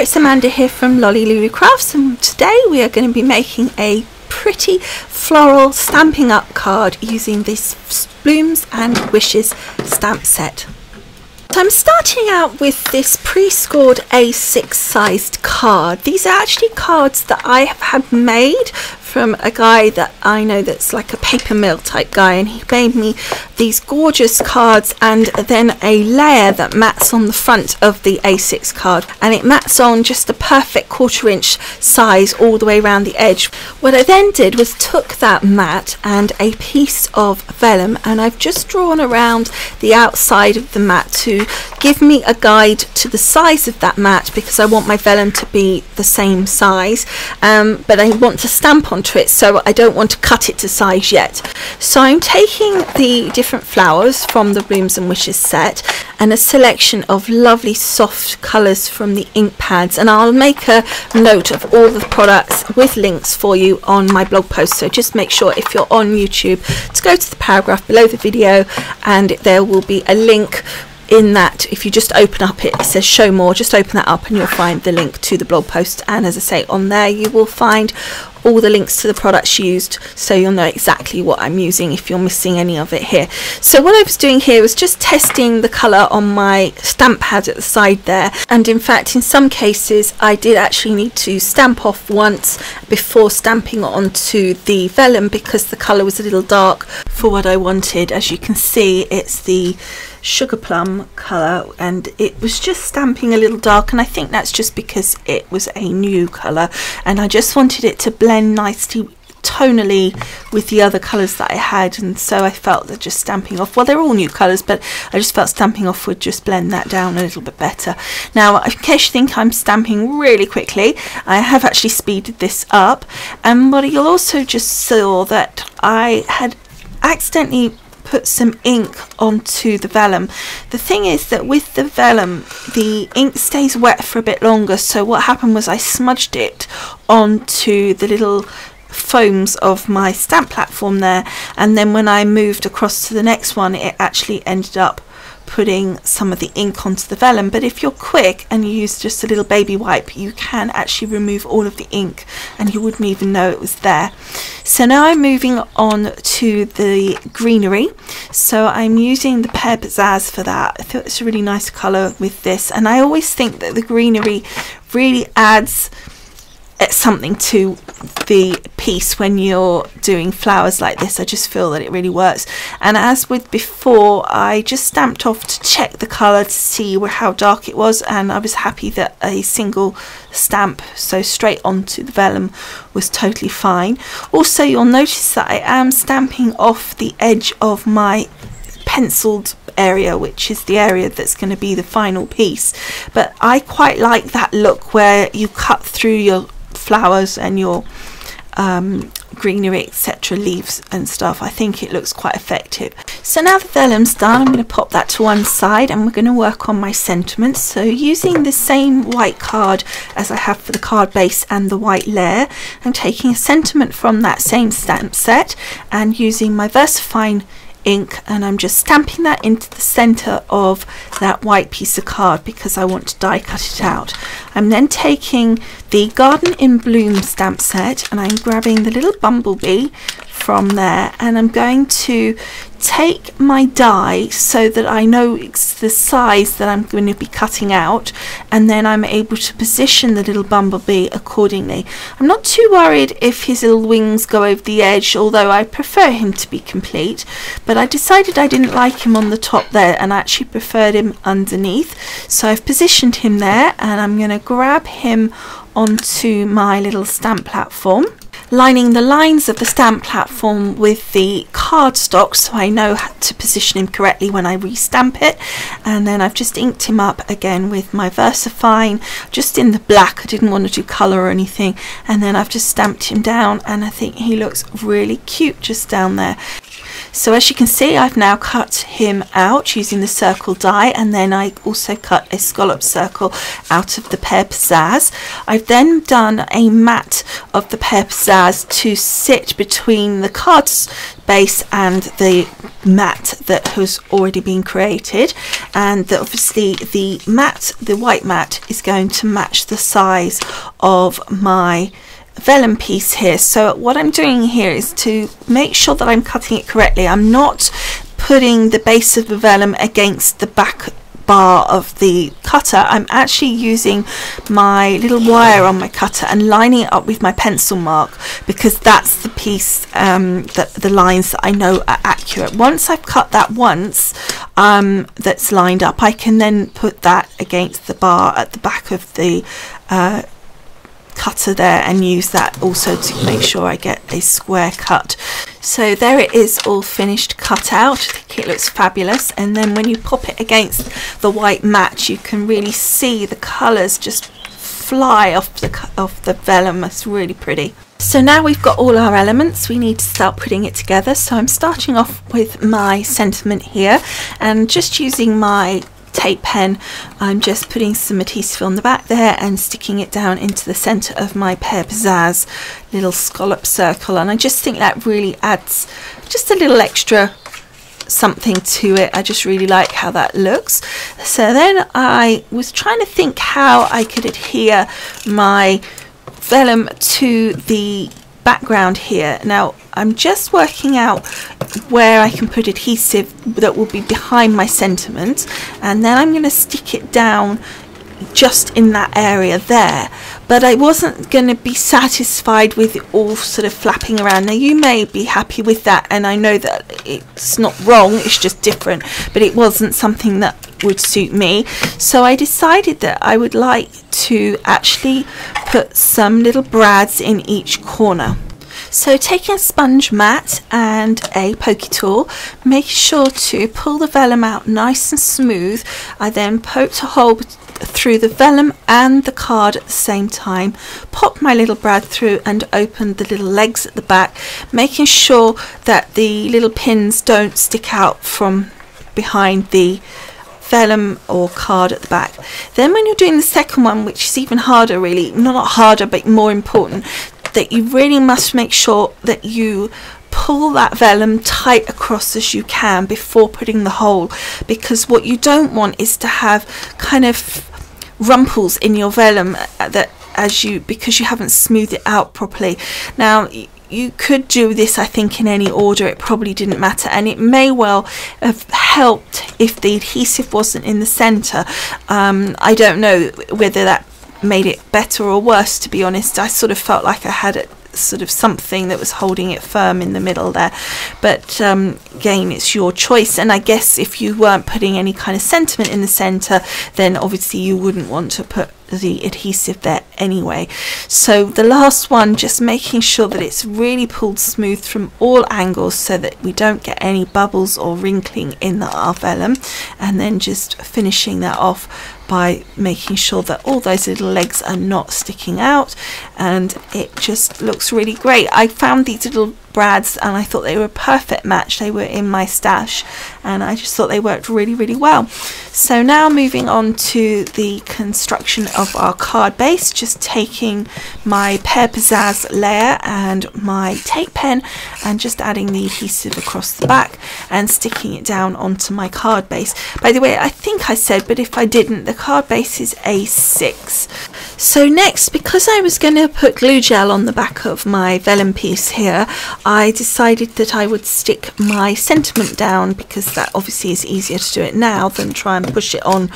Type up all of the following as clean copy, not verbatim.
it's Amanda here from Lolli Lulu Crafts, and today we are going to be making a pretty floral Stampin' Up card using this Blooms and Wishes stamp set. So I'm starting out with this pre-scored A6 sized card. These are actually cards that I have had made from a guy that I know that's like a paper mill type guy, and he made me these gorgeous cards and then a layer that mats on the front of the A6 card, and it mats on just a perfect 1/4 inch size all the way around the edge. What I then did was took that mat and a piece of vellum, and I've just drawn around the outside of the mat to give me a guide to the size of that mat, because I want my vellum to be the same size, but I want to stamp onto it, so I don't want to cut it to size yet. So I'm taking the different flowers from the Blooms and Wishes set and a selection of lovely soft colours from the ink pads, and I'll make a note of all the products with links for you on my blog post, so just make sure if you're on YouTube to go to the paragraph below the video, and there will be a link in that. If you just open up it says show more, just open that up and you'll find the link to the blog post, and as I say, on there you will find all the links to the products used, so you'll know exactly what I'm using if you're missing any of it here. So what I was doing here was just testing the colour on my stamp pad at the side there, and in fact in some cases I did actually need to stamp off once before stamping onto the vellum, because the colour was a little dark for what I wanted. As you can see, it's the sugar plum colour, and it was just stamping a little dark, and I think that's just because it was a new colour and I just wanted it to blend nicely tonally with the other colours that I had, and so I felt that just stamping off, well, they're all new colours, but I just felt stamping off would just blend that down a little bit better. Now, in case you think I'm stamping really quickly, I have actually speeded this up, and what you'll also just saw that I had accidentally put some ink onto the vellum. The thing is that with the vellum the ink stays wet for a bit longer, so what happened was I smudged it onto the little foams of my stamp platform there, and then when I moved across to the next one it actually ended up putting some of the ink onto the vellum. But if you're quick and you use just a little baby wipe, you can actually remove all of the ink and you wouldn't even know it was there. So now I'm moving on to the greenery. So I'm using the Pear Pizzazz for that. I thought it's a really nice colour with this, and I always think that the greenery really adds something to the piece when you're doing flowers like this. I just feel that it really works, and as with before, I just stamped off to check the colour to see how dark it was, and I was happy that a single stamp, so straight onto the vellum, was totally fine. Also, you'll notice that I am stamping off the edge of my penciled area, which is the area that's going to be the final piece, but I quite like that look where you cut through your flowers and your greenery, etc., leaves and stuff. I think it looks quite effective. So now the vellum's done, I'm going to pop that to one side and we're going to work on my sentiments. So using the same white card as I have for the card base and the white layer, I'm taking a sentiment from that same stamp set and using my VersaFine ink, and I'm just stamping that into the center of that white piece of card because I want to die cut it out. I'm then taking the Garden in Bloom stamp set and I'm grabbing the little bumblebee from there, and I'm going to take my die so that I know it's the size that I'm going to be cutting out, and then I'm able to position the little bumblebee accordingly. I'm not too worried if his little wings go over the edge, although I prefer him to be complete, but I decided I didn't like him on the top there and I actually preferred him underneath, so I've positioned him there, and I'm going to grab him onto my little stamp platform, lining the lines of the stamp platform with the cardstock so I know how to position him correctly when I restamp it. And then I've just inked him up again with my VersaFine, just in the black. I didn't want to do colour or anything, and then I've just stamped him down, and I think he looks really cute just down there. So as you can see, I've now cut him out using the circle die, and then I also cut a scallop circle out of the Pear Pizzazz. I've then done a mat of the Pear Pizzazz to sit between the card base and the mat that has already been created, and obviously the mat, the white mat, is going to match the size of my vellum piece here. So what I'm doing here is to make sure that I'm cutting it correctly. I'm not putting the base of the vellum against the back bar of the cutter. I'm actually using my little wire on my cutter and lining it up with my pencil mark, because that's the piece that the lines that I know are accurate. Once I've cut that once, that's lined up, I can then put that against the bar at the back of the cutter there and use that also to make sure I get a square cut. So there it is, all finished cut out. I think it looks fabulous, and then when you pop it against the white mat, you can really see the colours just fly off the vellum. It's really pretty. So now we've got all our elements, we need to start putting it together. So I'm starting off with my sentiment here, and just using my tape pen, I'm just putting some adhesive on the back there and sticking it down into the center of my Pear Pizzazz little scallop circle, and I just think that really adds just a little extra something to it. I just really like how that looks. So then I was trying to think how I could adhere my vellum to the background here. Now I'm just working out where I can put adhesive that will be behind my sentiment, and then I'm going to stick it down just in that area there, but I wasn't going to be satisfied with it all sort of flapping around. Now you may be happy with that, and I know that it's not wrong, it's just different, but it wasn't something that would suit me. So I decided that I would like to actually put some little brads in each corner. So taking a sponge mat and a pokey tool, make sure to pull the vellum out nice and smooth. I then poked a hole through the vellum and the card at the same time, pop my little brad through and open the little legs at the back, making sure that the little pins don't stick out from behind the vellum or card at the back. Then when you're doing the second one, which is even harder really, not harder but more important, that you really must make sure that you pull that vellum tight across as you can before putting the hole, because what you don't want is to have kind of rumples in your vellum that because you haven't smoothed it out properly. Now you could do this, I think, in any order, it probably didn't matter, and it may well have helped if the adhesive wasn't in the center. I don't know whether that made it better or worse, to be honest. I sort of felt like I had sort of something that was holding it firm in the middle there, but again, it's your choice. And I guess if you weren't putting any kind of sentiment in the center, then obviously you wouldn't want to put the adhesive there anyway. So the last one, just making sure that it's really pulled smooth from all angles so that we don't get any bubbles or wrinkling in our vellum, and then just finishing that off by making sure that all those little legs are not sticking out, and it just looks really great. I found these little brads and I thought they were a perfect match. They were in my stash and I just thought they worked really, really well. So now moving on to the construction of our card base, just taking my Pear Pizzazz layer and my tape pen and just adding the adhesive across the back and sticking it down onto my card base. By the way, I think I said, but if I didn't, the card base is A6. So next, because I was going to put glue gel on the back of my vellum piece here, I decided that I would stick my sentiment down, because that obviously is easier to do it now than try and push it on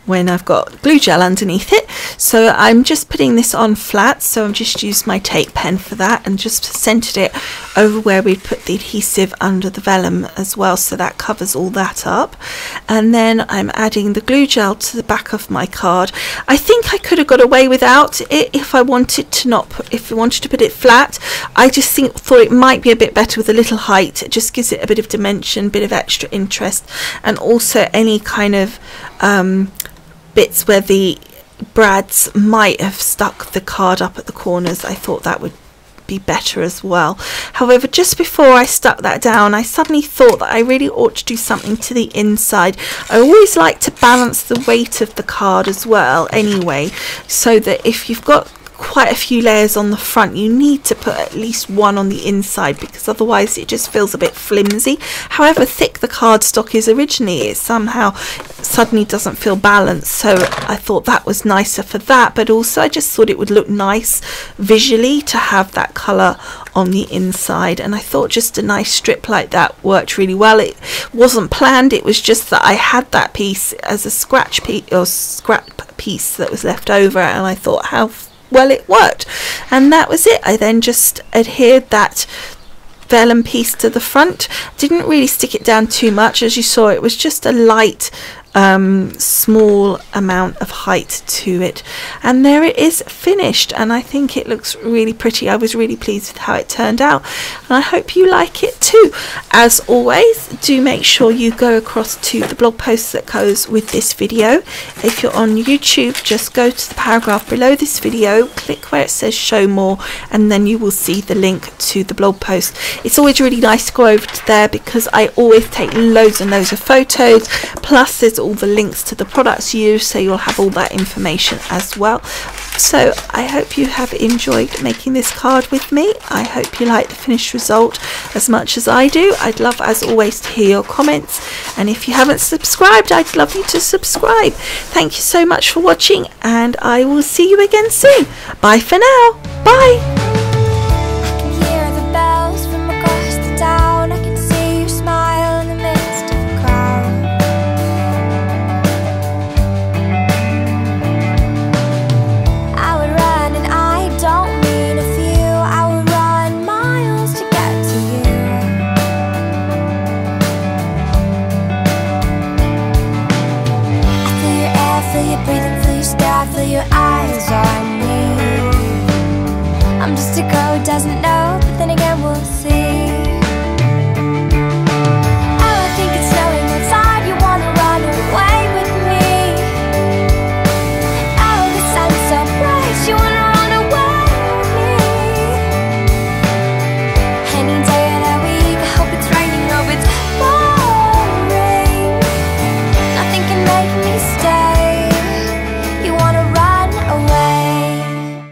when I've got glue gel underneath it. So I'm just putting this on flat, so I've just used my tape pen for that and just centered it over where we put the adhesive under the vellum as well, so that covers all that up. And then I'm adding the glue gel to the back of my card. I think I could have got away without it if I wanted to put it flat. I just thought it might be a bit better with a little height. It just gives it a bit of dimension, bit of extra interest, and also any kind of bits where the brads might have stuck the card up at the corners. I thought that would be better as well. However, just before I stuck that down, I suddenly thought that I really ought to do something to the inside. I always like to balance the weight of the card as well anyway, so that if you've got quite a few layers on the front. You need to put at least one on the inside because otherwise it just feels a bit flimsy. However thick the cardstock is originally, it somehow suddenly doesn't feel balanced, so I thought that was nicer for that, but also I just thought it would look nice visually to have that colour on the inside, and I thought just a nice strip like that worked really well. It wasn't planned, it was just that I had that piece as a scratch piece or scrap piece that was left over, and I thought how well it worked, and that was it. I then just adhered that vellum piece to the front, didn't really stick it down too much. As you saw, it was just a light small amount of height to it, and there it is finished, and I think it looks really pretty. I was really pleased with how it turned out, and I hope you like it too. As always, do make sure you go across to the blog post that goes with this video. If you're on YouTube, just go to the paragraph below this video, click where it says show more, and then you will see the link to the blog post. It's always really nice to go over to there because I always take loads and loads of photos, plus there's all the links to the products used, so you'll have all that information as well. So I hope you have enjoyed making this card with me. I hope you like the finished result as much as I do. I'd love, as always, to hear your comments, and if you haven't subscribed, I'd love you to subscribe. Thank you so much for watching, and I will see you again soon. Bye for now. Bye. Your eyes on me. I'm just a girl who doesn't know, but then again we'll see.